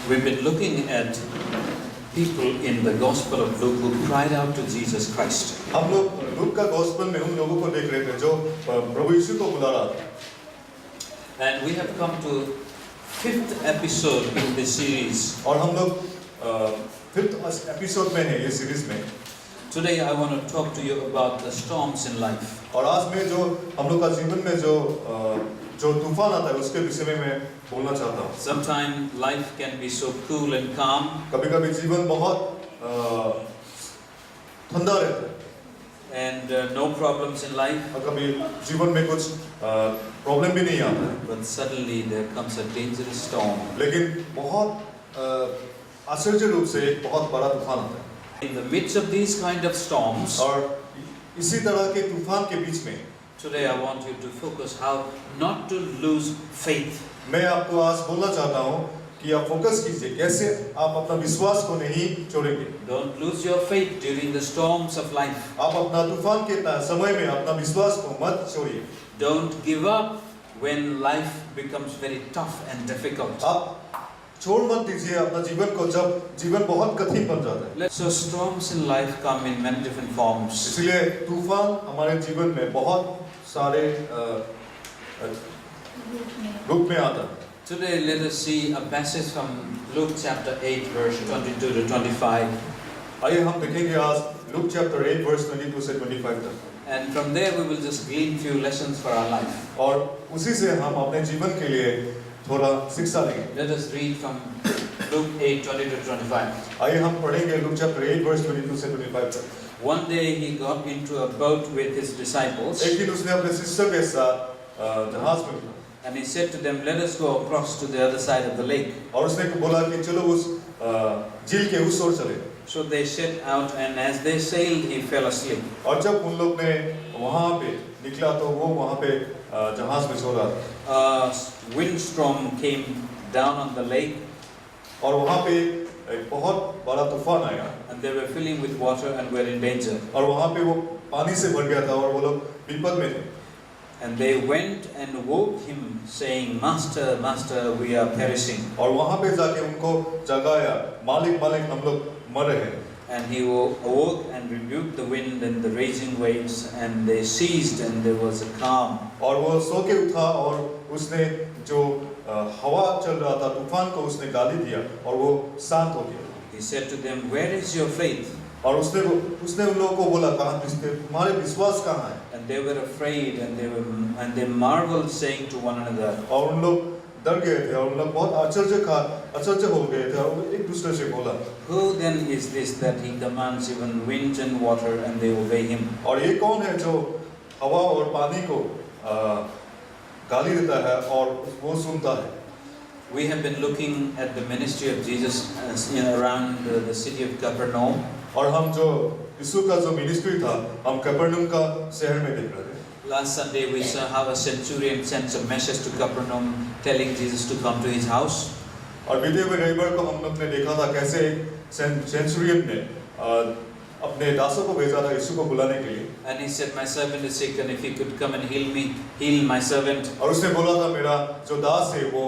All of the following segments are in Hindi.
We've been looking at people in the Gospel of Luke who cried out to Jesus Christ. हम लोग लूक का गॉस्पेल में उन लोगों को देख रहे थे जो प्रभु यीशु को बुला रहा था. And we have come to fifth episode in this series. और हम लोग फिफ्थ एपिसोड में है ये सीरीज में. Today I want to talk to you about the storms in life. और आज में जो हम लोग का जीवन में जो तूफान आता है उसके विषय में मैं बोलना चाहता हूँ. Sometimes life can be so cool and calm. कभी-कभी जीवन बहुत ठंडा रहता है. And no problems in life. और कभी जीवन में कुछ प्रॉब्लम भी नहीं आता है. But suddenly there comes a dangerous storm. लेकिन बहुत आश्चर्य रूप से एक बहुत बड़ा तूफान आता है. In the midst of these kind of storms, और इसी तरह के तूफान के बीच में today I want you to focus how not to lose faith. मैं आपको आज बोलना चाहता हूँ कि आप फोकस कीजिए कैसे आप अपना विश्वास को नहीं छोड़ेंगे. Don't lose your faith during the storms of life. आप अपना तूफान के समय में अपना विश्वास को मत छोड़िए. Don't give up when life becomes very tough and difficult. आप छोड़ मत दीजिए अपना जीवन को जब जीवन बहुत कठिन बन जाता है. So storms in life come in many different forms. इसलिए तूफान हमारे जीवन में बहुत सारे रूप में आता है. Today let us see a passage from Luke chapter 8 verse 22 to 25. आइए हम देखेंगे आज लूक चैप्टर 8 वर्स 22 से 25 तक. And from there we will just glean few lessons for our life. और उसी से हम अपने जीवन के लिए थोड़ा शिक्षा लेंगे. Let us read from Luke 8 22 to 25. आइए हम पढ़ेंगे लूक चैप्टर 8 वर्स 22 से 25 तक. One day he got into a boat with his disciples. एक दिन उसने अपने शिष्यों के साथ जहाज में उठा. And he said to them, let us go across to the other side of the lake. और उसने बोला कि चलो उस झील के उस ओर चले. So they set out, and as they sailed, he fell asleep. और जब उन लोग ने वहाँ पे निकला तो वो वहाँ पे जहाज में सो रहा था. A windstorm came down on the lake. और वहाँ पे एक बहुत बड़ा तूफान आया. And they were filling with water and were in danger. और वहाँ पे वो पानी से भर गया था और वो लोग विपद में थे. And they went and woke him, saying, Master, Master, we are perishing. और वहाँ पे जाके उनको जगाया, मालिक मालिक हम लोग मर रहे हैं. And he awoke and rebuked the wind and the raging waves, and they ceased, and there was a calm. और वो सो के उठा और उसने जो हवा चल रहा था तूफान को उसने गाली दिया और वो शांत हो गया. He said to them, where is your faith? और उसने उन लोगों को बोला कहाँ तुम्हारे विश्वास कहाँ है. And they were afraid, and they marveled, saying to one another. और उन लोग डर गए थे और उन लोग बहुत आश्चर्य हो गए थे और एक दूसरे से बोला, Who then is this that he commands even winds and water, and they obey him? और ये कौन है जो हवा और पानी को गाली देता है और वो सुनता है. We have been looking at the ministry of Jesus around the city of Capernaum. और हम जो यीशु का जो मिनिस्ट्री था हम कफरनहूम का शहर में देख रहे थे. Last Sunday we saw how a centurion sends a message to Capernaum telling Jesus to come to his house. और बीते हुए रविवार को हम लोग ने देखा था कैसे सेंचुरियन ने अपने दासों को भेजा था यीशु को बुलाने के लिए. And he said, my servant is sick, and if he could come and heal my servant. और उसने बोला था मेरा जो दास है वो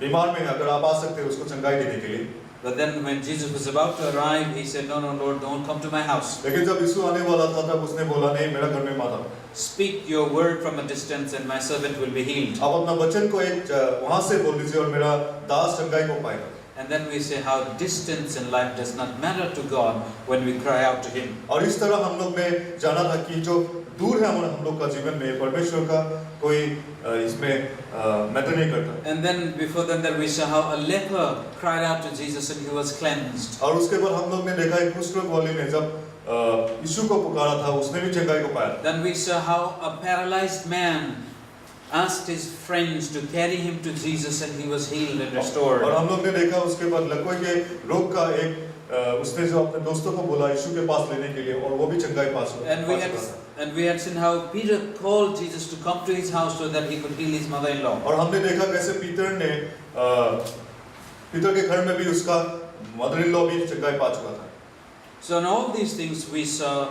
बीमार में अगर आप आ सकते हैं उसको चंगाई देने के लिए. But then when Jesus was about to arrive, he said, no, Lord, don't come to my house. लेकिन जब यीशु आने वाला था तब उसने बोला नहीं मेरा घर में मत आओ. Speak your word from a distance, and my servant will be healed. आप अपना वचन को एक वहाँ से बोल दीजिए और मेरा दास चंगाई को पाएगा. And then we say how distance in life does not matter to God when we cry out to Him. और इस तरह हम लोग ने जाना था कि जो दूर है हम लोग का जीवन में परमेश्वर का कोई इसमें मैटर नहीं करता. And then before that we saw how a leper cried out to Jesus and he was cleansed. और उसके बाद हम लोग ने देखा एक कुष्ठ रोग वाले ने जब यीशु को पुकारा था उसने भी चंगाई को पाया. Then we saw how a paralyzed man asked his friends to carry him to Jesus, and he was healed and restored. और हम लोग ने देखा उसके बाद लकवे के रोग का एक उसने जो अपने दोस्तों को बोला यीशु के पास लेने के लिए और वो भी चंगाई पास हुआ. And we had seen how Peter called Jesus to come to his house so that he could heal his mother-in-law. और हमने देखा कैसे पीटर के घर में भी उसका मदर-इन-लॉ भी चंगाई पा चुका था. So in all these things we saw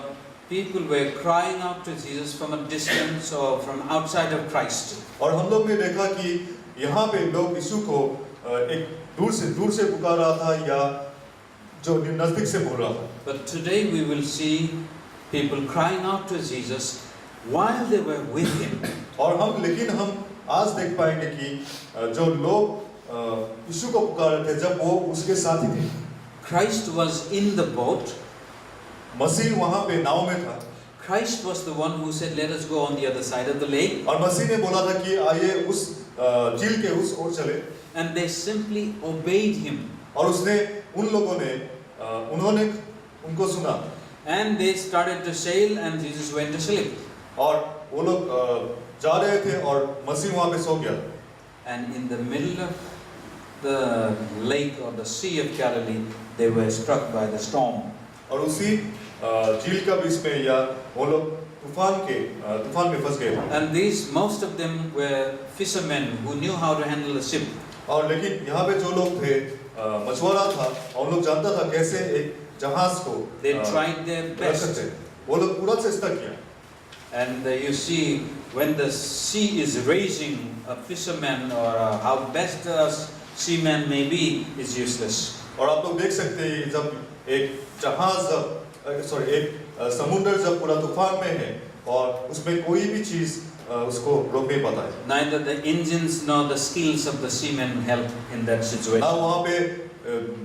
people were crying out to Jesus from a distance or from outside of Christ. और हम लोग ने देखा कि यहाँ पे लोग यीशु को एक दूर से पुकार रहा था या जो नजदीक से बोल रहा था। But today we will see people crying out to Jesus while they were with him. और लेकिन हम आज देख पाएंगे कि जो लोग यीशु को पुकार रहे थे जब वो उसके साथ ही थे। Christ was in the boat. मसीह वहाँ पे नाव में था। Christ was the one who said, "Let us go on the other side of the lake." और मसीह ने बोला था कि आइए उस झील के उस ओर चले। And they simply obeyed him. और उन लोगों ने उन्होंने उनको सुना। And they started to sail, and Jesus went to sleep. और वो लोग जा रहे थे और मसीह वहाँ पे सो गया। And in the middle of the lake or the Sea of Galilee, they were struck by the storm. और उसी झील का बीच में या वो लोग तूफान में फंस गए। And most of them were fishermen who knew how to handle a ship. और लेकिन यहाँ पे जो लोग थे मछुआरा था और लोग जानता था कैसे एक जहाज को They tried their best. वो लोग पूरा चेष्टा किया। And you see, when the sea is raging, a fisherman or how best a seaman may be is useless. और आप लोग देख सकते हैं जब एक समुद्र जब पूरा तूफान में है और उसमें कोई भी चीज उसको रोक नहीं पाता है। Neither the engines nor the skills of the seamen help in that situation. ना वहाँ पे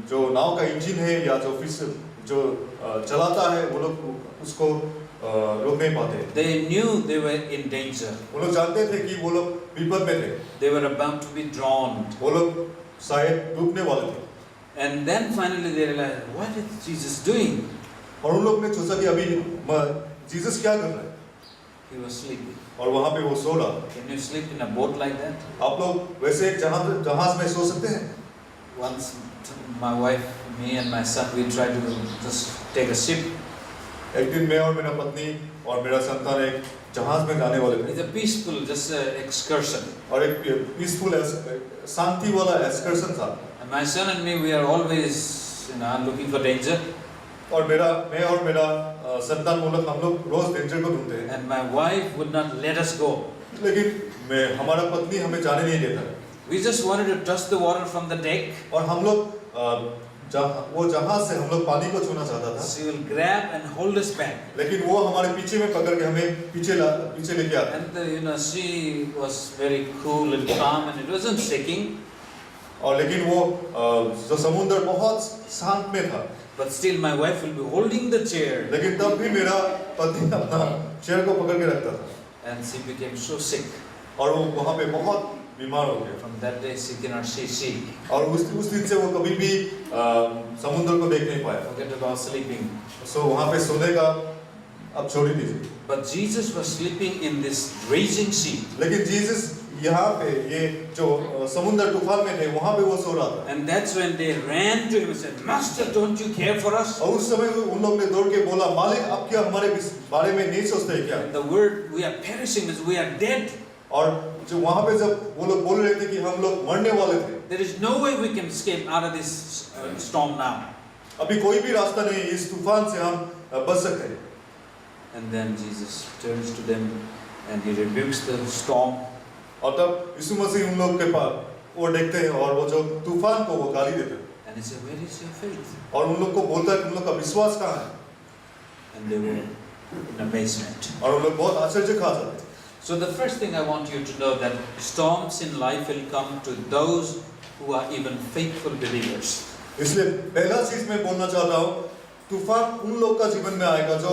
जो नाव का इंजन है या जो चलाता है वो लोग उसको रोक नहीं पाते। They knew they were in danger. वो लोग जानते थे कि वो लोग विपद में थे। They were about to be drowned. वो लोग शायद डूबने वाले थे। And then finally they realized, what is Jesus doing? और उन लोग ने सोचा कि अभी जीसस क्या कर रहा है? He was sleeping. और वहाँ पे वो सो रहा। Can you sleep in a boat like that? आप लोग वैसे एक जहाज में सो सकते हैं? Once my wife, me and my son, we tried to just take a ship. एक दिन मैं और मेरा पत्नी और मेरा संतान एक जहाज में जाने वाले थे। It's a peaceful, just an excursion. और एक पीसफुल शांति वाला एक्सकर्शन था। And my son and me, we are always, looking for danger. और मैं और मेरा संतान हम लोग रोज डेंजर को ढूंढते हैं। And my wife would not let us go. लेकिन हमारा पत्नी हमें जाने नहीं देता। We just wanted to touch the water from the deck. और हम लोग वो जहाज से हम लोग पानी को छूना चाहता था। She will grab and hold us back. लेकिन वो हमारे पीछे में पकड़ के हमें पीछे लेके आता। And she was very cool and calm, and it wasn't shaking. और लेकिन वो जो समुद्र बहुत शांत में था। But still, my wife will be holding the chair. लेकिन तब भी मेरा पति अपना चेयर को पकड़ के रखता था। And she became so sick. और वो वहाँ पे बहुत बीमार हो गया। From that day, she cannot see sea. और उस दिन से वो कभी भी समुद्र को देख नहीं पाया। Forget about sleeping. सो वहाँ पे सोने का अब छोड़ ही दीजिए। But Jesus was sleeping in this raging sea. लेकिन जीसस यहाँ पे ये जो समुद्र तूफान में थे वहाँ पे वो सो रहा था। And that's when they ran to him and said, "Master, don't you care for us?" और उस समय उन लोग ने दौड़ के बोला, मालिक आप क्या हमारे बारे में नहीं सोचते हैं क्या? The word "we are perishing" means we are dead. और जो वहाँ पे जब वो लोग बोल रहे थे कि हम लोग मरने वाले थे। There is no way we can escape out of this storm now. अभी कोई भी रास्ता नहीं इस तूफान से हम बच सकते हैं। And then Jesus turns to them and he rebukes the storm. और तब यीशु मसीह उन लोग के पास वो देखते हैं और वो जो तूफान को वो गाली देते हैं। And he said, "Where is your faith?" और उन लोग को बोलता है तुम लोग का विश्वास कहाँ है? And they were in amazement. और उन लोग बहुत आश्चर्य खा जाते हैं। So the first thing I want you to know that storms in life will come to those who are even faithful believers. इसलिए पहला चीज मैं बोलना चाहता हूँ, तूफान उन लोग का जीवन में आएगा जो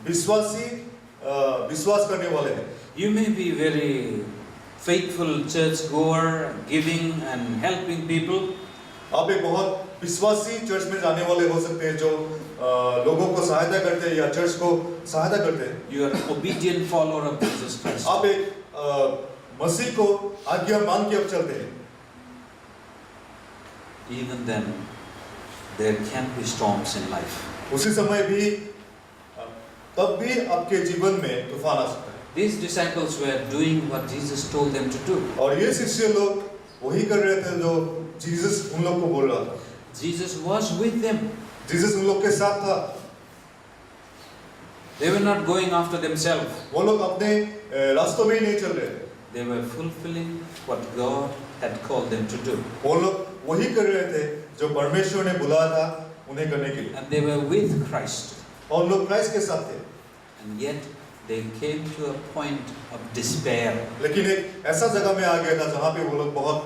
विश्वास करने वाले हैं। You may be very faithful church goer, giving and helping people. आप एक बहुत विश्वासी चर्च में जाने वाले हो सकते हैं जो लोगों को सहायता करते हैं या चर्च को सहायता करते हैं। You are obedient follower of Jesus Christ. आप एक मसीह को आज्ञा मान के अब चलते हैं। Even then, there can be storms in life. उसी समय भी तब भी आपके जीवन में तूफान आ सकता है। These disciples were doing what Jesus told them to do. और ये शिष्य लोग वही कर रहे थे जो जीसस उन लोग को बोल रहा था। Jesus was with them. Jesus उन लोग के साथ था। They were not going after themselves. वो लोग अपने रास्तों में ही नहीं चल रहे थे। They were fulfilling what God had called them to do. वो लोग वही कर रहे थे जो परमेश्वर ने बुलाया था उन्हें करने के लिए, And they were with Christ. और लोग क्राइस्ट के साथ थे। And yet they came to a point of despair. लेकिन एक ऐसा जगह में आ गया था जहाँ पे वो लोग बहुत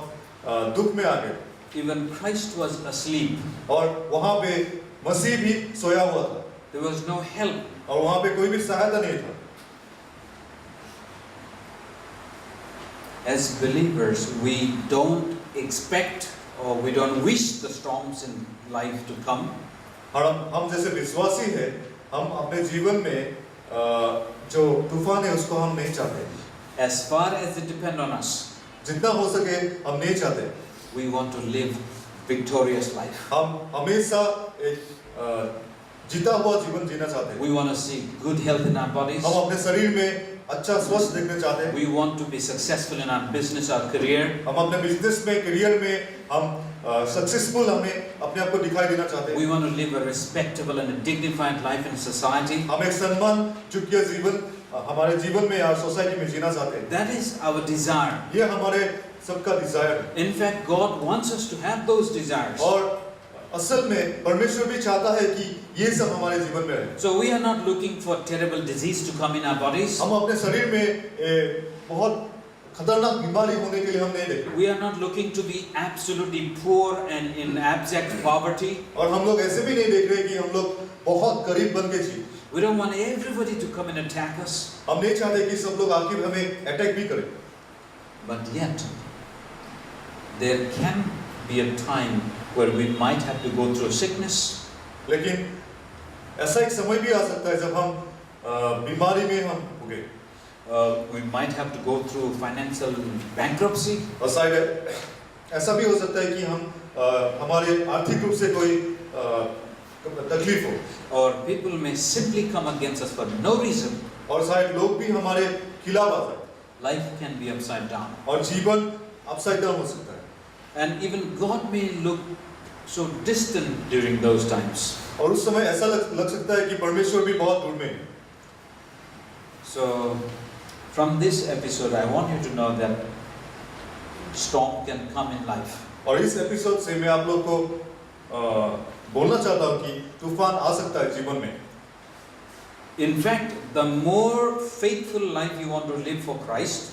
दुख में आ गए, Even Christ was asleep. और वहाँ पे मसीह भी सोया हुआ था, There was no help. और वहाँ पे कोई भी सहायता नहीं था। As believers, we don't expect or we don't wish the storms in life to come. और हम जैसे विश्वासी हैं, हम अपने जीवन में जो तूफान है उसको हम नहीं चाहते। As far as it depends on us, जितना हो सके हम नहीं चाहते। we want to live victorious life. हम हमेशा एक जीता हुआ जीवन जीना चाहते हैं। We want to see good health in our bodies. हम अपने शरीर में अच्छा स्वस्थ देखना चाहते हैं। We want to be successful in our business, our career. हम अपने बिजनेस में, करियर में हम सक्सेसफुल हमें अपने आप को दिखाई देना चाहते हैं। We want to live a respectable and a dignified life in society. हम एक सम्मान योग्य जीवन हमारे जीवन में या सोसाइटी में जीना चाहते हैं। That is our desire. ये हमारे सबका डिजायर है। In fact, God wants us to have those desires. और असल में परमेश्वर भी चाहता है कि ये सब हमारे जीवन में रहे। So we are not looking for terrible disease to come in our bodies. हम अपने शरीर में बहुत खतरनाक बीमारी होने के लिए हम नहीं देखते। We are not looking to be absolutely poor and in abject poverty. और हम लोग ऐसे भी नहीं देख रहे कि हम लोग बहुत गरीब बन के जी। We don't want everybody to come and attack us. हम नहीं चाहते कि सब लोग आके हमें अटैक भी करें। But yet, there can be a time where we might have to go through sickness. लेकिन ऐसा एक समय भी आ सकता है जब हम बीमारी में हम हो गए। We might have to go through financial bankruptcy. और शायद ऐसा भी हो सकता है कि हम हमारे आर्थिक रूप से कोई तकलीफ हो। Or people may simply come against us for no reason. और शायद लोग भी हमारे खिलाफ आ जाए। Life can be upside down. और जीवन अपसाइड डाउन हो सकता है। And even God may look so distant during those times. और उस समय ऐसा लग सकता है कि परमेश्वर भी बहुत दूर में है। So, from this episode, I want you to know that storm can come in life. और इस एपिसोड से मैं आप लोग को बोलना चाहता हूँ कि तूफान आ सकता है जीवन में। In fact, the more faithful life you want to live for Christ,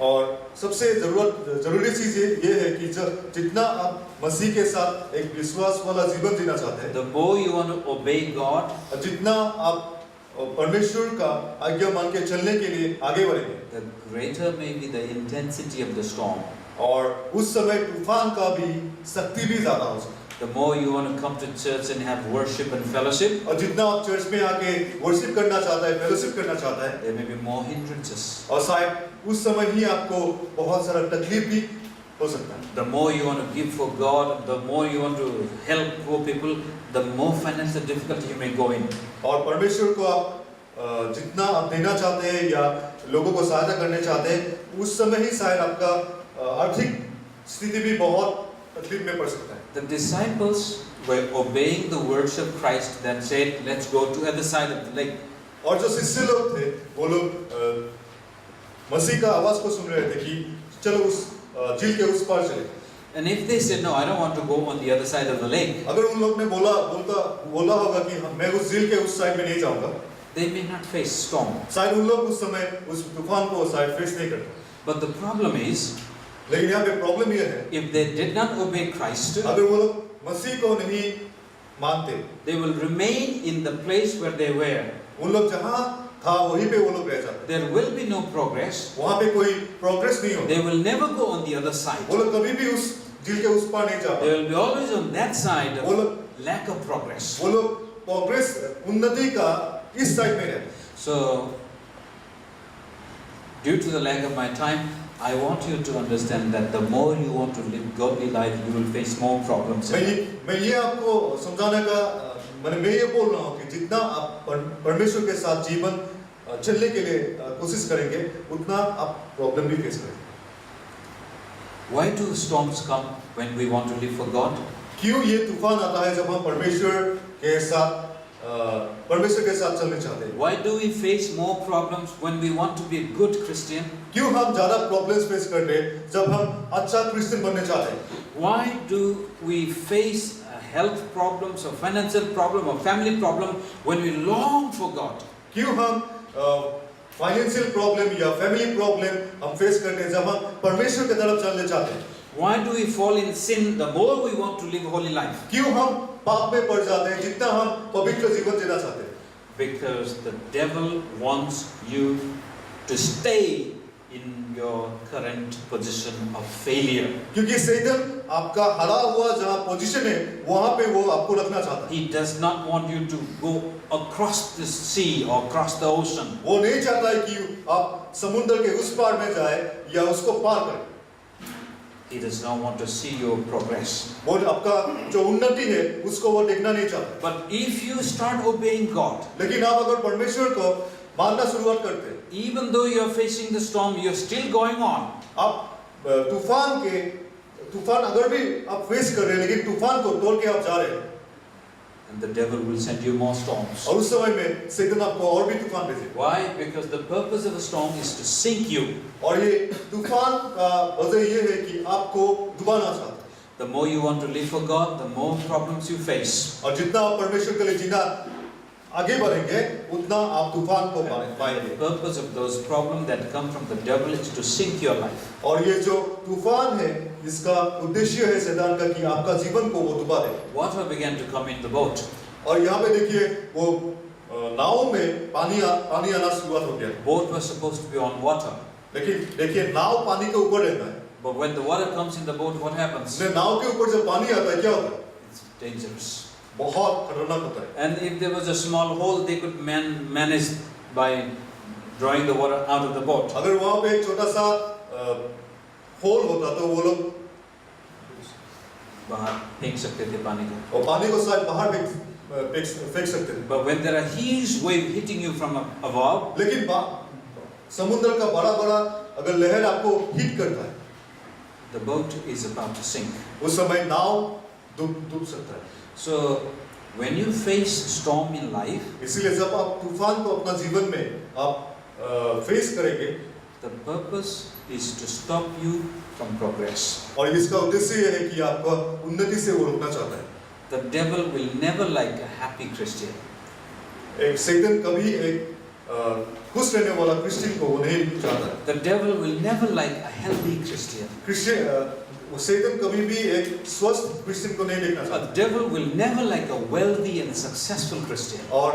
और सबसे जरूरी चीज ये है कि जितना आप मसीह के साथ एक विश्वास वाला जीवन जीना चाहते हैं, the more you want to obey God, जितना आप परमेश्वर का आज्ञा मान के चलने के लिए आगे बढ़ेंगे, the greater may be the intensity of the storm. और उस समय तूफान का भी शक्ति भी ज्यादा हो सकती है। The more you want to come to church and have worship and fellowship, और जितना आप चर्च में आके वर्शिप करना चाहता है, फेलोशिप करना चाहता है, there may be more hindrances. और शायद उस समय ही आपको बहुत सारा तकलीफ भी हो सकता है। The more you want to give for God, the more you want to help poor people, the more financial difficulty you may go in. और परमेश्वर को आप जितना आप देना चाहते हैं या लोगों को सहायता करने चाहते हैं, उस समय ही शायद आपका आर्थिक स्थिति भी बहुत तकलीफ में पड़ सकता है। The disciples were obeying the words of Christ that said, "Let's go to other side of the lake." और जो शिष्य लोग थे, वो लोग मसीह का आवाज को सुन रहे थे कि चलो उस झील के उस पार चले। And if they said, "No, I don't want to go on the other side of the lake," अगर उन लोग ने बोला होगा कि मैं उस झील के उस साइड में नहीं जाऊंगा, they may not face storm. शायद उन लोग उस समय उस तूफान को शायद फेस नहीं करते। But the problem is, लेकिन यहाँ पे प्रॉब्लम ये है, if they did not obey Christ, अगर वो लोग मसीह को नहीं मानते, they will remain in the place where they were. उन लोग जहाँ था वहीं पे वो लोग रह जाते। There will be no progress. वहाँ पे कोई प्रोग्रेस नहीं होता। They will never go on the other side. वो लोग कभी भी उस झील के उस पार नहीं जा They पाते। will be always on that side वो of लोग lack of progress. वो लोग प्रोग्रेस उन्नति का इस साइड में रहते। So, due to the lack of my time, I want you to understand that the more you want to live godly life, you will face more problems. मैं ये आपको समझाने का मैं ये बोल रहा हूँ कि जितना आप परमेश्वर के साथ जीवन चलने के लिए कोशिश करेंगे, उतना आप प्रॉब्लम भी फेस करेंगे। Why do storms come when we want to live for God? क्यों ये तूफान आता है जब हम परमेश्वर के साथ परमेश्वर के साथ चलने चाहते हैं। Why do we face more problems when we want to be a good Christian? क्यों हम ज्यादा प्रॉब्लम्स फेस करते हैं जब हम अच्छा क्रिश्चियन बनने चाहते हैं? Why do we face health problems or financial problem or family problem when we long for God? क्यों हम फाइनेंशियल प्रॉब्लम या फैमिली प्रॉब्लम हम फेस करते हैं जब हम परमेश्वर की तरफ चलने चाहते हैं? Why do we fall in sin the more we want to live a holy life? क्यों हम पाप में पड़ जाते हैं जितना हम पवित्र जीवन जीना चाहते हैं? Because the devil wants you to stay in your current position of failure. क्योंकि शैतान आपका हरा हुआ जहाँ पोजीशन है वहाँ पे वो आपको रखना चाहता है। He does not want you to go across the sea or across the ocean. वो नहीं चाहता है कि आप समुद्र के उस पार में जाए या उसको पार करें। He does not want to see your progress. वो आपका जो उन्नति है उसको वो देखना नहीं चाहता। But if you start obeying God, लेकिन आप अगर परमेश्वर को मानना शुरुआत करते हैं, even though you are facing the storm, you are still going on. आप तूफान अगर भी आप फेस कर रहे हैं लेकिन तूफान को तोड़ के आप जा रहे हैं, And the devil will send you more storms. और उस समय में शैतान आपको और भी तूफान भेजेगा। Why? Because the purpose of a storm is to sink you. और ये तूफान का वजह ये है कि आपको डुबाना चाहता है। The more you want to live for God, the more problems you face. और जितना आप परमेश्वर के लिए जीना आगे बढ़ेंगे उतना आप तूफान को The पाएंगे। purpose of those problems that come from the devil is to sink your life. और ये जो तूफान है इसका उद्देश्य है शैतान का कि आपका जीवन को वो डुबा दे। Water began to come in the boat. और यहाँ पे देखिए वो नाव में पानी आना शुरुआत हो गया। Boat was supposed to be on water. लेकिन देखिए नाव पानी के ऊपर रहता है। But when the water comes in the boat, what happens? नाव के ऊपर जब पानी आता है क्या होता है? It's dangerous. बहुत खतरनाक होता है। And if there was a small hole, they could manage by drawing the water out of the boat. अगर वहाँ पे एक छोटा सा होल होता तो वो लोग बाहर फेंक सकते थे पानी को. और पानी को शायद बाहर फेंक सकते थे। But when there are huge wave hitting you from above, लेकिन समुद्र का बड़ा अगर लहर आपको हिट करता है, the boat is about to sink. उस समय नाव डूब सकता है। So when you face storm in life, इसीलिए जब आप तूफान को अपना जीवन में आप फेस करेंगे, the purpose is to stop you from progress. और इसका उद्देश्य ये है कि आपको उन्नति से वो रोकना चाहता है। The devil will never like a happy Christian. एक शैतान कभी एक खुश रहने वाला क्रिश्चियन को वो नहीं चाहता है। The devil will never like a healthy Christian. शैतान कभी भी एक स्वस्थ क्रिश्चियन को नहीं देखना चाहता। A devil will never like a wealthy and successful Christian. और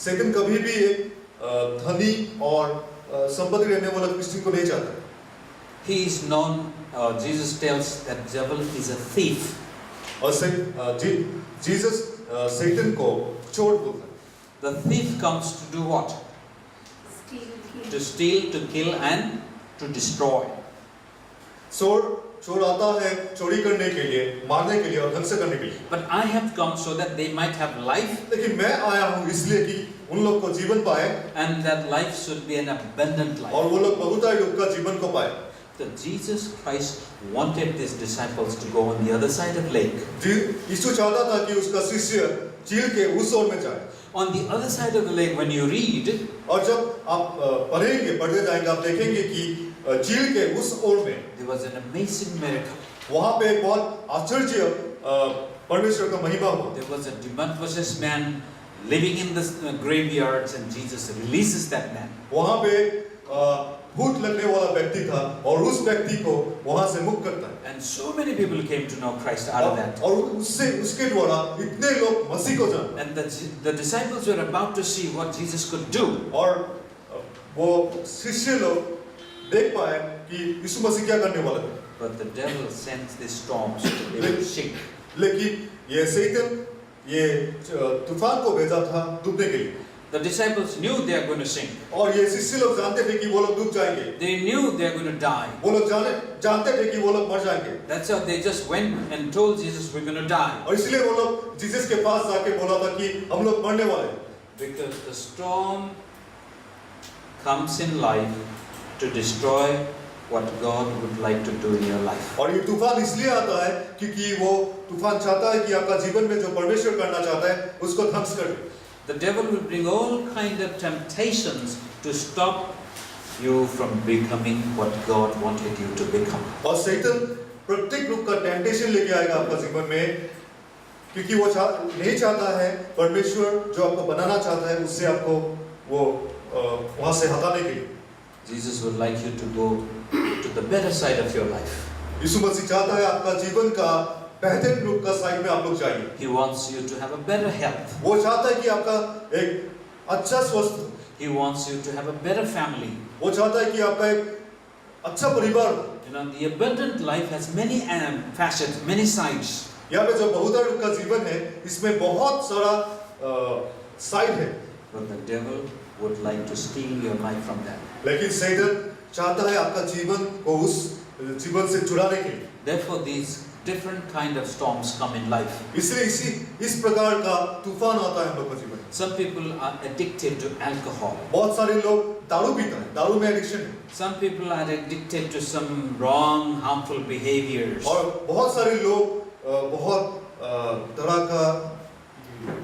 शैतान कभी भी एक धनी और संपत्ति रहने वाला क्रिश्चियन को नहीं चाहता। He is known, Jesus tells that devil is a thief. और जीसस शैतान को चोर बोलता है। The thief comes to do what? To steal, to kill and to destroy. चोर आता है चोरी करने के लिए, मारने के लिए और ध्वंस करने के लिए। But I have come so that they might have life. लेकिन मैं आया हूँ इसलिए कि उन लोग को जीवन पाए। And that life should be an abundant life. और वो लोग बहुतायत रूप का जीवन को पाए। That Jesus Christ wanted his disciples to go on the other side of lake. यीशु चाहता था कि उसका शिष्य झील के उस ओर में जाए। On the other side of the lake, when you read, और जब आप पढ़ते जाएंगे आप देखेंगे कि झील के उस ओर में there was an amazing miracle. वहाँ पे एक बहुत आश्चर्य परमेश्वर का महिमा हुआ। There was a demon-possessed man living in the graveyards, and Jesus releases that man. वहाँ पे भूत लगने वाला व्यक्ति था और उस व्यक्ति को वहाँ से मुक्त करता है। And so many people came to know Christ out of that. और उसके द्वारा इतने लोग मसीह को जानते। And the disciples were about to see what Jesus could do. और वो शिष्य लोग देख पाए कि यीशु मसीह क्या करने वाला है। But the devil sends these storms to they will sink. लेकिन ये शैतान ये तूफान को भेजा था डूबने के लिए। The disciples knew they are going to sink. और ये शिष्य लोग जानते थे कि वो लोग डूब जाएंगे। They knew they are going to die. वो लोग जानते थे कि वो लोग मर जाएंगे। That's how they just went and told Jesus, we're going to die. और इसलिए वो लोग जीसस के पास जाके बोला था कि हम लोग मरने वाले हैं। Because the storm comes in life to destroy what God would like to do in your life. और ये तूफान इसलिए आता है क्योंकि वो तूफान चाहता है कि आपका जीवन में जो परमेश्वर करना चाहता है उसको ध्वंस कर दे। The devil will bring all kind of temptations to stop you from becoming what God wanted you to become. और शैतान प्रत्येक रूप का टेम्पटेशन लेके आएगा आपका जीवन में, क्योंकि वो नहीं चाहता है परमेश्वर जो आपको बनाना चाहता है उससे आपको वो वहां से हटाने के लिए। Jesus would like you to go to the better side of your life. यीशु मसीह चाहता है आपका जीवन का बेहतर रूप का साइड में आप लोग जाइए। He wants you to have a better health. वो चाहता है कि आपका एक अच्छा स्वस्थ, He wants you to have a better family. वो चाहता है कि आपका एक अच्छा परिवार। You know, the abundant life has many facets, many sides. यहाँ पे जो बहुधा रूप का जीवन है इसमें बहुत सारा साइड है। But the devil would like to steal your life from that. लेकिन शैतान चाहता है आपका जीवन को उस जीवन से चुराने के लिए। Therefore, these different kind of storms come in life. इसलिए इस प्रकार का तूफान आता है हम लोग के जीवन में। Some people are addicted to alcohol. बहुत सारे लोग दारू पीता है, दारू में एडिक्शन है। Some people are addicted to some wrong, harmful behaviors. और बहुत सारे लोग बहुत तरह का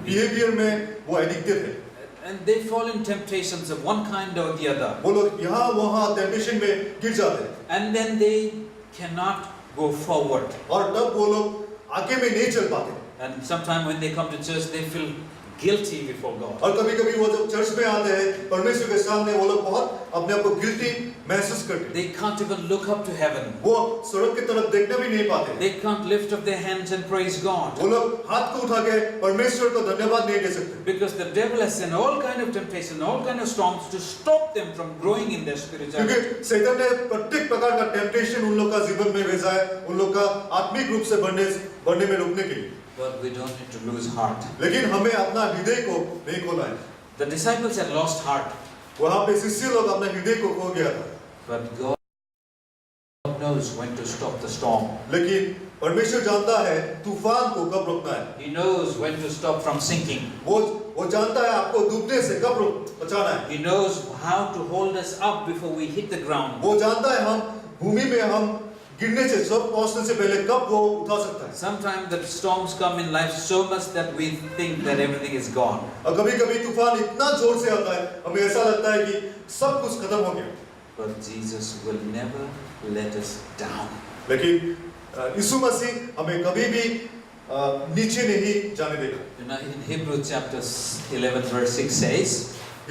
बिहेवियर में वो एडिक्टेड है। And they fall in temptations of one kind or the other. वो लोग यहाँ वहाँ टेम्पटेशन में गिर जाते हैं। And then they cannot go forward. और तब वो लोग आगे में नहीं चल पाते। And sometimes when they come to church, they feel guilty before God. और कभी-कभी वो जब चर्च में आते हैं परमेश्वर के सामने वो लोग बहुत अपने आप को गिल्टी महसूस करते हैं। They can't even look up to heaven. वो स्वर्ग की तरफ देखना भी नहीं पाते। They can't lift up their hands and praise God. वो लोग हाथ को उठा के परमेश्वर को धन्यवाद नहीं दे सकते। Because the devil has sent all kind of temptation, all kind of storms to stop them from growing in their spirituality. क्योंकि शैतान ने प्रत्येक प्रकार का टेम्पटेशन उन लोग का जीवन में भेजा है, उन लोग का आत्मिक रूप से बढ़ने में रोकने के लिए। But we don't need to lose heart. लेकिन हमें अपना हृदय को नहीं खोना है। The disciples had lost heart. वहाँ पे शिष्य लोग अपने हृदय को खो गया था। But God knows when to stop the storm. लेकिन परमेश्वर जानता है तूफान को कब रोकना है। He knows when to stop from sinking. वो जानता है आपको डूबने से कब बचाना है। He knows how to hold us up before we hit the ground. वो जानता है हम भूमि में हम गिरने से सब पहुंचने से पहले कब वो उठा सकता है। Sometimes the storms come in life so much that we think that everything is gone. और कभी-कभी तूफान इतना जोर से आता है हमें ऐसा लगता है कि सब कुछ खत्म हो गया। But Jesus will never let us down. लेकिन यीशु मसीह हमें कभी भी नीचे नहीं जाने देगा। You know, in Hebrews chapter 11 verse 6 says,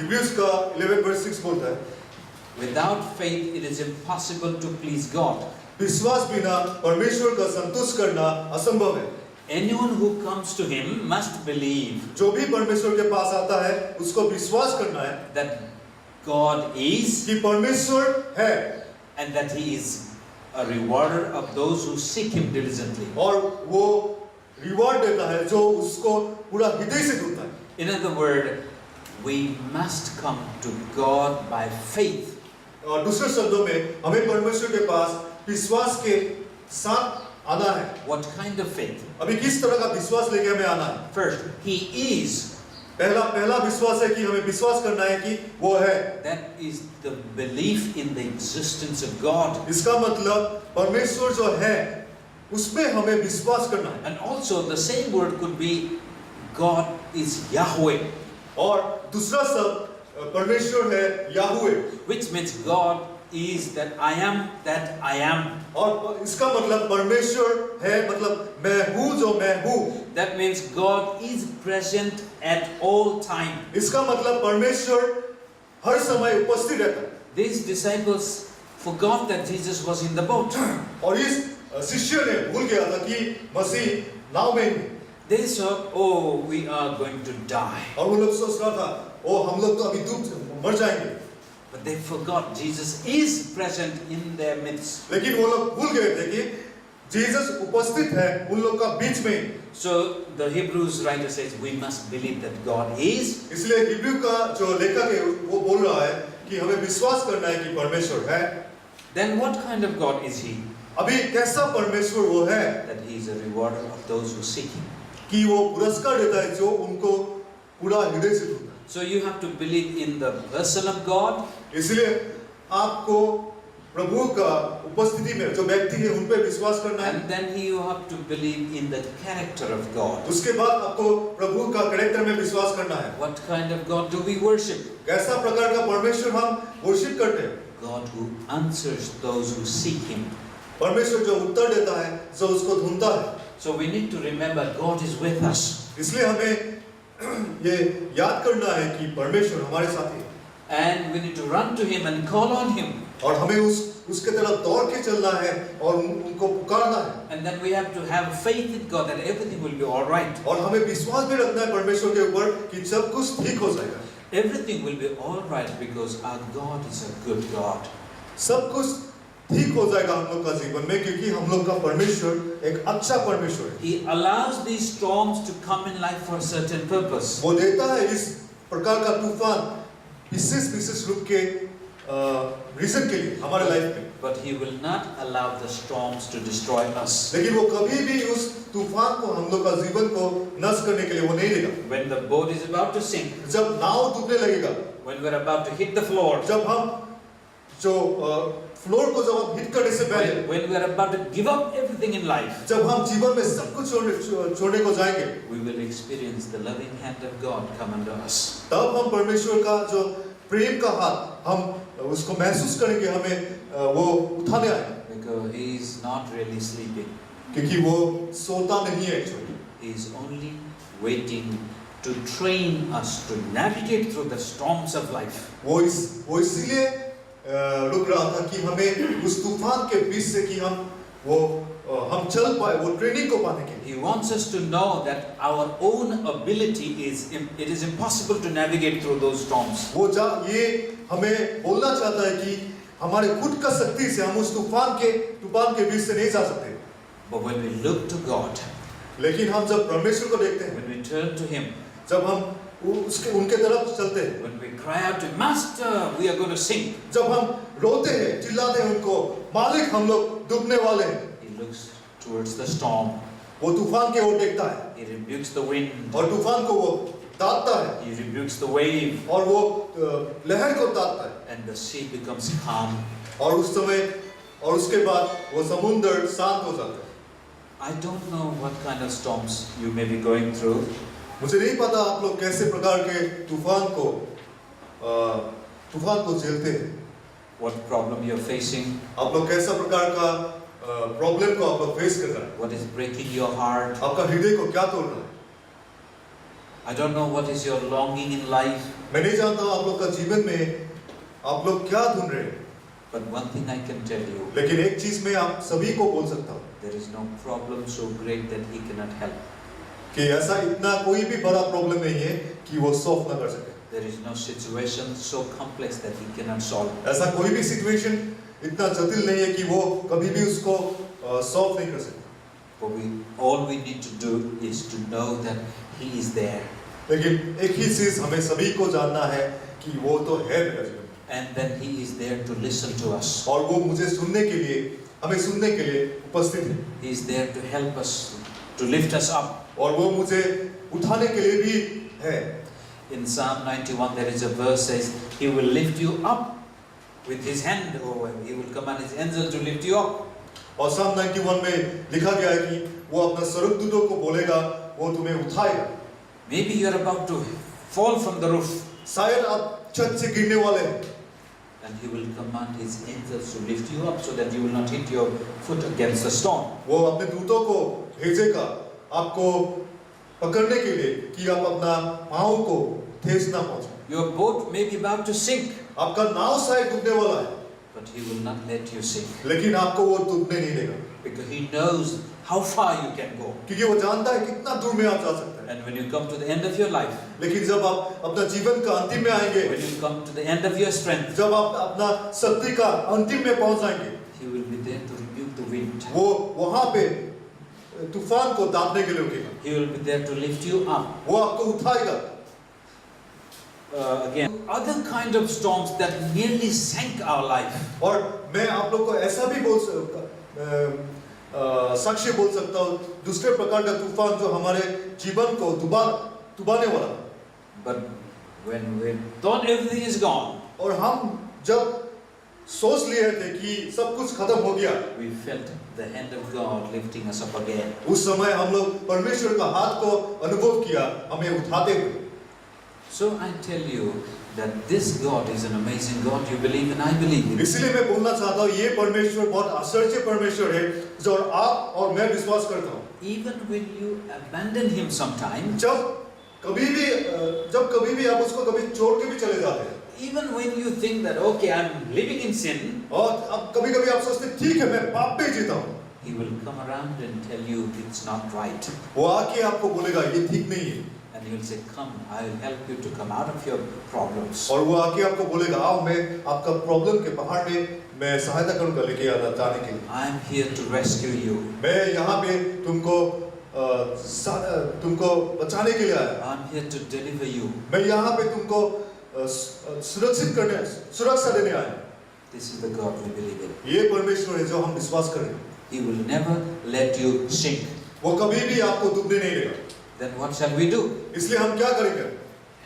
Hebrews का 11 verse 6 बोलता है, without faith it is impossible to please God. विश्वास बिना परमेश्वर का संतुष्ट करना असंभव है। Anyone who comes to him must believe जो भी परमेश्वर के पास आता है उसको विश्वास करना है that God is कि परमेश्वर है and that he is a rewarder of those who seek him diligently. और वो रिवॉर्ड देता है जो उसको पूरा हृदय से ढूंढता है। In other words, we must come to God by faith. और दूसरे शब्दों में हमें परमेश्वर के पास विश्वास के साथ आना है। What kind of faith? अभी किस तरह का विश्वास लेके हमें आना है? First, he is. पहला विश्वास है कि हमें विश्वास करना है कि वो है। That is the belief in the existence of God. इसका मतलब परमेश्वर जो है उसमें हमें विश्वास करना है। And also the same word could be God is Yahweh. और दूसरा शब्द परमेश्वर है याहुवे, which means God is that I am that I am. और इसका मतलब परमेश्वर है मतलब मैं हूँ जो मैं हूँ। That means God is present at all time. इसका मतलब परमेश्वर हर समय उपस्थित रहता है। These disciples forgot that Jesus was in the boat. और इस शिष्य ने भूल गया था कि मसीह नाव में है। They thought, oh, we are going to die. और वो लोग सोच रहा था, ओ हम लोग तो अभी डूब मर जाएंगे। But they forgot Jesus is present in their midst. लेकिन वो लोग भूल गए थे कि जीसस उपस्थित है उन लोग का बीच में। So the Hebrews writer says we must believe that God is. इसलिए हिब्रू का जो लेखक है वो बोल रहा है कि हमें विश्वास करना है कि परमेश्वर है। Then what kind of God is he? अभी कैसा परमेश्वर वो है? That he is a rewarder of those who seek him. कि वो पुरस्कार देता है जो उनको पूरा हृदय से ढूंढता है। So you have to believe in the person of God. इसलिए आपको प्रभु का उपस्थिति में जो व्यक्ति है उन पे विश्वास करना है। And then you have to believe in the character of God. उसके बाद आपको प्रभु का कैरेक्टर में विश्वास करना है। What kind of God do we worship? कैसा प्रकार का परमेश्वर हम वर्शिप करते हैं? God who answers those who seek Him. परमेश्वर जो उत्तर देता है, जो उसको ढूंढता है। So we need to remember God is with us. इसलिए हमें ये याद करना है कि परमेश्वर हमारे साथ है। And we need to run to Him and call on Him. और हमें उसके तरफ दौड़ के चलना है और उनको पुकारना है। And then we have to have faith in God that everything will be all right. और हमें विश्वास भी रखना है परमेश्वर के ऊपर कि सब कुछ ठीक हो जाएगा। Everything will be all right because our God is a good God. सब कुछ ठीक हो जाएगा हम लोग का जीवन में क्योंकि हम लोग का परमेश्वर एक अच्छा परमेश्वर है। He allows these storms to come in life for a certain purpose. वो देता है इस प्रकार का तूफान विशेष रूप के रीजन के लिए हमारे लाइफ में। But He will not allow the storms to destroy us. लेकिन वो कभी भी उस तूफान को हम लोग का जीवन को नष्ट करने के लिए वो नहीं देगा। When the boat is about to sink, जब नाव डूबने लगेगा, when we're about to hit the floor, जब हम जो फ्लोर को जब हम हिट करने से पहले, when we are about to give up everything in life, जब हम जीवन में सब कुछ छोड़ने को जाएंगे, we will experience the loving hand of God come under us. तब हम परमेश्वर का जो प्रेम का हाथ हम उसको महसूस करेंगे, हमें वो उठाने आएगा। Because He is not really sleeping. क्योंकि वो सोता नहीं है actually. He is only waiting to train us to navigate through the storms of life. वो इसीलिए रुक रहा था कि हमें उस तूफान के बीच से कि हम चल पाए, वो ट्रेनिंग को पाने के लिए। He wants us to know that our own ability it is impossible to navigate through those storms. ये हमें बोलना चाहता है कि हमारे खुद का शक्ति से हम उस तूफान के बीच से नहीं जा सकते। But when we look to God, लेकिन हम जब परमेश्वर को देखते हैं, when we turn to Him, जब हम उनके तरफ चलते हैं, when we cry out to Master, we are going to sink. जब हम रोते हैं, चिल्लाते हैं उनको, मालिक हम लोग डूबने वाले हैं। He looks towards the storm. वो तूफान के ओर देखता है। He rebukes the wind. और तूफान को वो डांटता है। He rebukes the wave. और वो लहर को डांटता है। And the sea becomes calm. और उस समय और उसके बाद वो समुद्र शांत हो जाता है। I don't know what kind of storms you may be going through. मुझे नहीं पता आप लोग कैसे प्रकार के तूफान को झेलते हैं। What problem you're facing. आप लोग कैसा प्रकार का प्रॉब्लम को आप लोग फेस कर रहे हैं। What is breaking your heart. आपका हृदय को क्या तोड़ रहा है। I don't know what is your longing in life. मैं नहीं जानता आप लोग का जीवन में आप लोग क्या ढूंढ रहे हैं। But one thing I can tell you. लेकिन एक चीज मैं आप सभी को बोल सकता हूँ। There is no problem so great that He cannot help. कि ऐसा इतना कोई भी बड़ा प्रॉब्लम नहीं है कि वो सॉल्व ना कर सके। There is no situation so complex that He cannot solve. ऐसा कोई भी सिचुएशन इतना जटिल नहीं है कि वो कभी भी उसको सॉल्व नहीं कर सकता। But all we need to do is to know that He is there. लेकिन एक ही चीज हमें सभी को जानना है कि वो तो है मेरा जीवन। And then He is there to listen to us. और वो मुझे सुनने के लिए, हमें सुनने के लिए उपस्थित है। He is there to help us, to lift us up. और वो मुझे उठाने के लिए भी है। In Psalm 91 there is a verse says, He will lift you up with His hand, or He will command His angel to lift you up. और Psalm 91 में लिखा गया है कि वो अपना स्वर्गदूतों को बोलेगा, वो तुम्हें उठाएगा। Maybe you are about to fall from the roof. शायद आप छत से गिरने वाले हैं। And He will command His angels to lift you up so that you will not hit your foot against the stone. वो अपने दूतों को भेजेगा आपको पकड़ने के लिए कि आप अपना पाँव को ठेस ना पहुंचे। Your boat may be about to sink. आपका नाव शायद डूबने वाला है। But He will not let you sink. लेकिन आपको वो डूबने नहीं देगा। Because He knows how far you can go. क्योंकि वो जानता है कितना दूर में आप जा सकते हैं। And when you come to the end of your life, लेकिन जब आप अपना जीवन का अंतिम में आएंगे, when you come to the end of your strength, जब आप अपना शक्ति का अंतिम में पहुंच जाएंगे, He will be there to rebuke the wind. वो वहां पे तूफान को दाबने के लिए उठेगा। He will be there to lift you up. वो आपको उठाएगा। Again, other kind of storms that nearly sank our life. और मैं आप लोग को ऐसा भी साक्ष्य बोल सकता हूँ, दूसरे प्रकार का तूफान जो हमारे जीवन को डुबाने वाला। But when we thought everything is gone, और हम जब सोच लिए थे कि सब कुछ खत्म हो गया, we felt the hand of God lifting us up again. उस समय हम लोग परमेश्वर का हाथ को अनुभव किया, हमें उठाते हुए। So I tell you that this God is an amazing God. You believe and I believe in. इसलिए मैं बोलना चाहता हूँ, ये परमेश्वर बहुत आश्चर्य परमेश्वर है, जो आप और मैं विश्वास करता हूँ। Even when you abandon Him sometime, जब कभी भी आप उसको कभी छोड़ के भी चले जाते हैं, even when you think that okay, I'm living in sin, और अब कभी आप सोचते हैं, ठीक है मैं पाप पे जीता हूँ, He will come around and tell you it's not right. वो आके आपको बोलेगा ये ठीक नहीं है, And He will say, come, I will help you to come out of your problems. और वो आके आपको बोलेगा आओ मैं आपका प्रॉब्लम के पहाड़ में मैं सहायता करूंगा लेके जाने के लिए। I am here to rescue you. मैं यहाँ पे तुमको बचाने के लिए आया। I am here to deliver you. मैं यहाँ पे तुमको सुरक्षा देने आया। This is the God we believe in. ये परमेश्वर है जो हम विश्वास करें। He will never let you sink. वो कभी भी आपको डूबने नहीं देगा। Then what shall we do? इसलिए हम क्या करेंगे?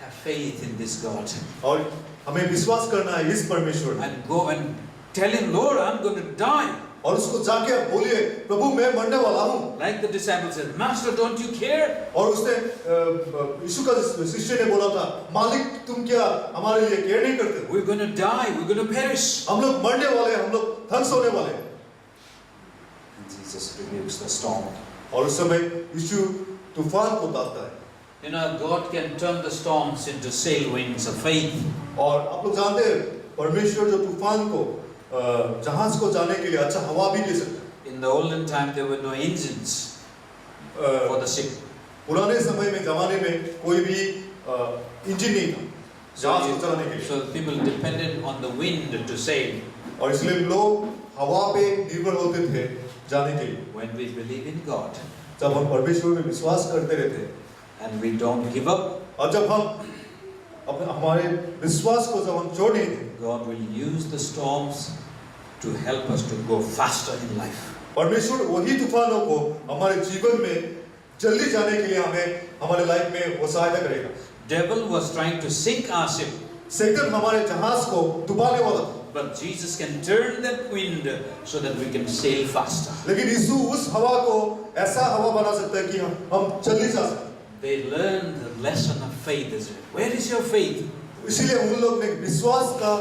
Have faith in this God. और हमें विश्वास करना है इस परमेश्वर में। And go and tell Him, Lord, I'm going to die. और उसको जाके आप बोलिए, प्रभु मैं मरने वाला हूँ। Like the disciples said, Master, don't you care? और उसने यीशु का शिष्य ने बोला था, मालिक तुम क्या हमारे लिए केयर नहीं करते? We're going to die. We're going to perish. हम लोग मरने वाले हैं, हम लोग ध्वंस होने वाले हैं। And Jesus rebukes the storm. और उस समय यीशु तूफान को ताकता है। You know, God can turn the storms into sail wings of faith. और आप लोग जानते हैं, परमेश्वर जो तूफान को जहाज को जाने के लिए अच्छा हवा भी दे सकता है। In the olden time, there were no engines for the ship. पुराने समय में जमाने में कोई भी इंजन नहीं था जहाज को चलाने के लिए। So people depended on the wind to sail. और इसलिए लोग हवा पे निर्भर होते थे जाने के लिए। When we believe in God जब हम परमेश्वर में विश्वास करते रहते हैं and we don't give up, और जब हम अपने हमारे विश्वास को जब हम छोड़ नहीं देते, God will use the storms to help us to go faster in life. परमेश्वर वही तूफानों को हमारे जीवन में जल्दी जाने के लिए हमें हमारे लाइफ में वो सहायता करेगा। Devil was trying to sink our ship, शैतान हमारे जहाज को डुबाने वाला था, but Jesus can turn that wind so that we can sail faster. लेकिन यीशु उस हवा को ऐसा हवा बना सकता है कि हम जल्दी जा सकते हैं। They learned the lesson of faith. Where is your faith? इसीलिए उन लोग ने विश्वास का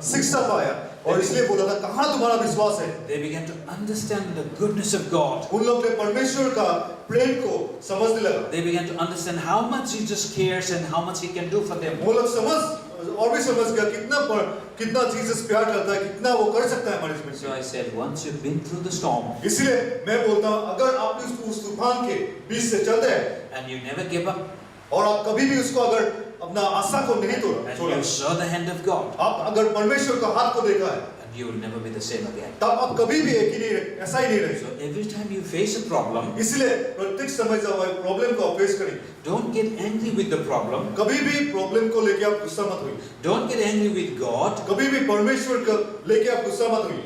शिक्षा पाया और इसलिए बोला था कहाँ तुम्हारा विश्वास है? They began to understand the goodness of God. उन लोग ने परमेश्वर का प्रेम को समझने लगा। They began to understand how much Jesus cares and how much He can do for them. वो लोग और भी समझ गया कितना जीसस प्यार करता है, कितना वो कर सकता है हमारे जीवन So में। I said, once you've been through the storm इसलिए मैं बोलता हूँ अगर आप उस तूफान के बीच से चलते हैं and you never give up और आप कभी भी उसको अगर अपना आशा को नहीं and छोड़ा, you saw the hand of God, आप अगर परमेश्वर का हाथ को देखा है, and you will never be the same again. तब आप कभी भी ऐसा ही नहीं रहे। So every time you face a problem, इसलिए प्रत्येक समय जब आप प्रॉब्लम को फेस करेंगे, don't get angry with the problem. कभी भी प्रॉब्लम को लेके आप गुस्सा मत होइए। Don't get angry with God. कभी भी परमेश्वर को लेके आप गुस्सा मत होइए।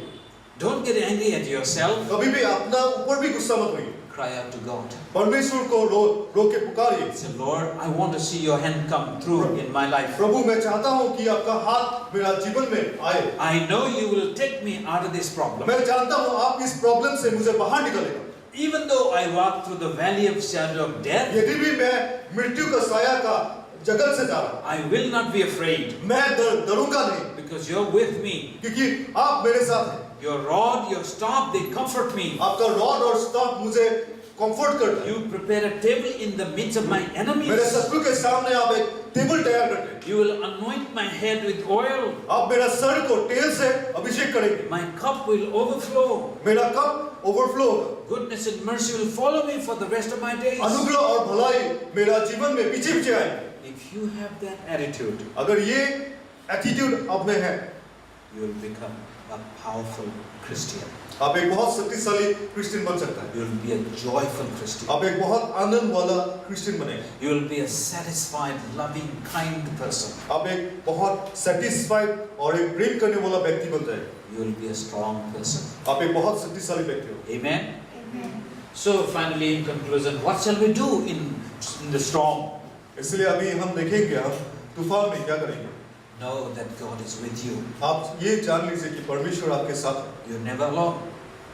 Don't get angry at yourself. कभी भी अपना ऊपर भी गुस्सा मत होइए। Cry out to God. परमेश्वर को रो के पुकारिए। Say, Lord, I want to see your hand come through in my life. प्रभु मैं चाहता हूँ कि आपका हाथ मेरा जीवन में आए। I know you will take me out of this problem. मैं जानता हूँ आप इस प्रॉब्लम से मुझे बाहर निकालेगा। Even though I walk through the valley of shadow of death, यदि भी मैं मृत्यु का साया का जगत से जा रहा हूँ, I will not be afraid मैं डरूंगा नहीं, because you're with me. क्योंकि आप मेरे साथ हैं। Your rod, your staff, they comfort me. आपका रॉड और स्टाफ मुझे कंफर्ट करता है। You prepare a table in the midst of my मेरे enemies. शत्रु के सामने आप एक टेबल तैयार करते हैं। You will anoint my head with oil. आप मेरा सर को तेल से अभिषेक करेंगे। My cup will overflow. मेरा कप ओवरफ्लो होगा। Goodness and mercy will follow me for the rest of my days. अनुग्रह और भलाई मेरा जीवन में पीछे पीछे आएंगे। If you have that attitude, अगर ये एटीट्यूड आप में है, you will become a powerful Christian. आप एक बहुत शक्तिशाली क्रिश्चियन बन सकता है। You will be a joyful Christian. आप एक बहुत आनंद वाला क्रिश्चियन बनेंगे। You will be a satisfied, loving, kind person. आप एक बहुत सेटिस्फाइड और एक प्रेम करने वाला व्यक्ति बन जाएंगे। You will be a strong person. आप एक बहुत शक्तिशाली व्यक्ति हो। Amen. So finally, in conclusion, what shall we do in the storm? इसलिए अभी हम देखेंगे हम तूफान में क्या करेंगे। know that God is with you. आप ये जान लीजिए कि परमेश्वर आपके साथ है। You're never alone.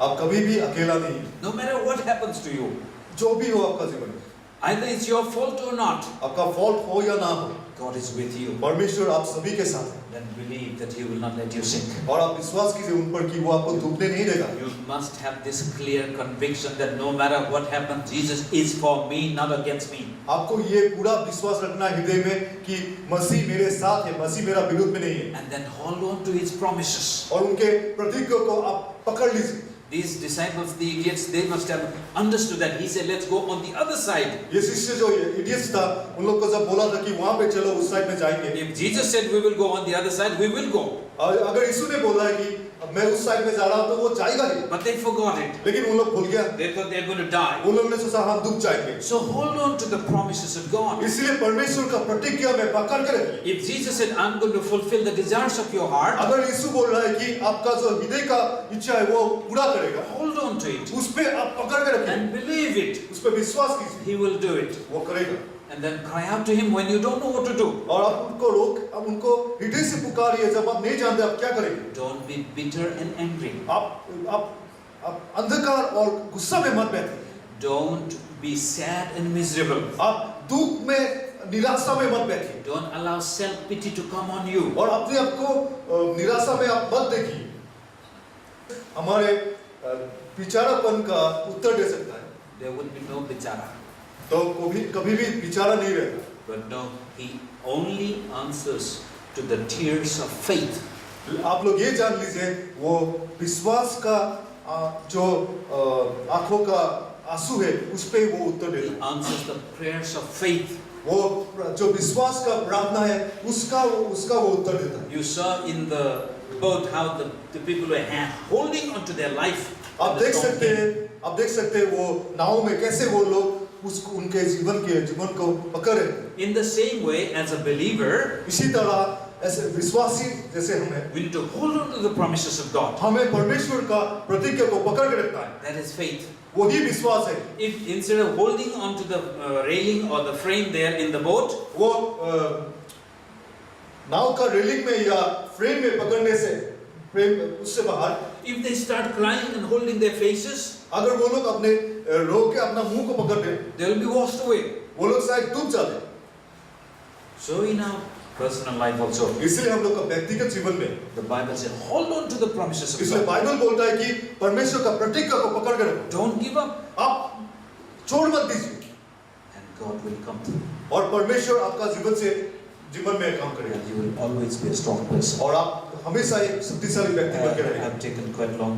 आप कभी भी अकेला नहीं हैं। No matter what happens to you, जो भी हो आपका जीवन में, either it's your fault or not, आपका फॉल्ट हो या ना हो, God is with you. परमेश्वर आप सभी के साथ है। Then believe that He will not let you sink. और आप विश्वास कीजिए उन पर कि वो आपको डूबने नहीं देगा। You must have this clear conviction that no matter what happens, Jesus is for me, not against me. आपको ये पूरा विश्वास रखना है हृदय में कि मसीह मेरे साथ है, मसीह मेरा विरुद्ध में नहीं है। And then hold on to His promises. और उनके प्रतिज्ञा को आप पकड़ लीजिए। These disciples, the idiots, they must have understood that. He said, let's go on the other side. ये शिष्य जो इडियट्स था, उन लोग को जब बोला था कि वहाँ पे चलो उस साइड में जाएंगे। If Jesus said we will go on the other side, we will go. और अगर यीशु ने बोला है कि मैं उस साइड में जा रहा हूँ तो वो जाएगा ही। But they forgot it. लेकिन उन लोग भूल गया। They thought they are going to die. उन लोगों ने सोचा हम डूब जाएंगे। So hold on to the promises of God. इसलिए परमेश्वर का प्रतिज्ञा में पकड़ के रखिए। If Jesus said, I'm going to fulfill the desires of your heart, अगर यीशु बोल रहा है कि आपका जो हृदय का इच्छा है वो पूरा करेगा, hold on to it उस पे आप पकड़ के रखिए। and believe it. उस पे विश्वास कीजिए। He will do it. वो करेगा। And then cry out to Him when you don't know what to do. और आप उनको हृदय से पुकारिए जब आप नहीं जानते आप क्या करेंगे। Don't be bitter and angry. आप अंधकार और गुस्सा में मत बैठिए। Don't be sad and miserable. आप दुख में निराशा में मत बैठिए। Don't allow self-pity to come on you. और अपने आप को निराशा में आप मत देखिए। हमारे विचारपन का उत्तर दे सकता है। There would be no bichara. तो कभी भी विचारा नहीं रहता। But no, He only answers to the tears of faith. आप लोग ये जान लीजिए वो विश्वास का जो आंखों का आंसू है उस पे वो उत्तर He देता है। answers the prayers of faith. वो जो विश्वास का प्रार्थना है उसका वो उत्तर देता है। You saw in the boat how the people were holding on to their life. आप देख सकते हैं वो नाव में कैसे वो लोग उनके जीवन को पकड़े। In the same way as a believer, इसी तरह ऐसे विश्वासी जैसे हमें we need to hold on to the promises of God. हमें परमेश्वर का प्रतिज्ञा को पकड़ के रखना है। That is faith. वही विश्वास है। If instead of holding on to the railing or the frame there in the boat, वो नाव का रेलिंग में या फ्रेम में पकड़ने से फ्रेम उससे बाहर, if they start crying and holding their faces, अगर वो लोग अपने रो के अपना मुंह को पकड़ ले, they will be washed away. वो लोग शायद डूब जाते। So in our personal life also, इसलिए हम लोग का व्यक्तिगत जीवन में the Bible says, hold on to the promises of इसलिए God. बाइबल बोलता है कि परमेश्वर का प्रतिज्ञा को पकड़ के रखो। Don't give up, आप छोड़ मत दीजिए and God will come through. और परमेश्वर आपका जीवन में काम करेगा And you will always be a strong person. और आप हमेशा एक शक्तिशाली व्यक्ति बन के I रहेंगे। have taken quite long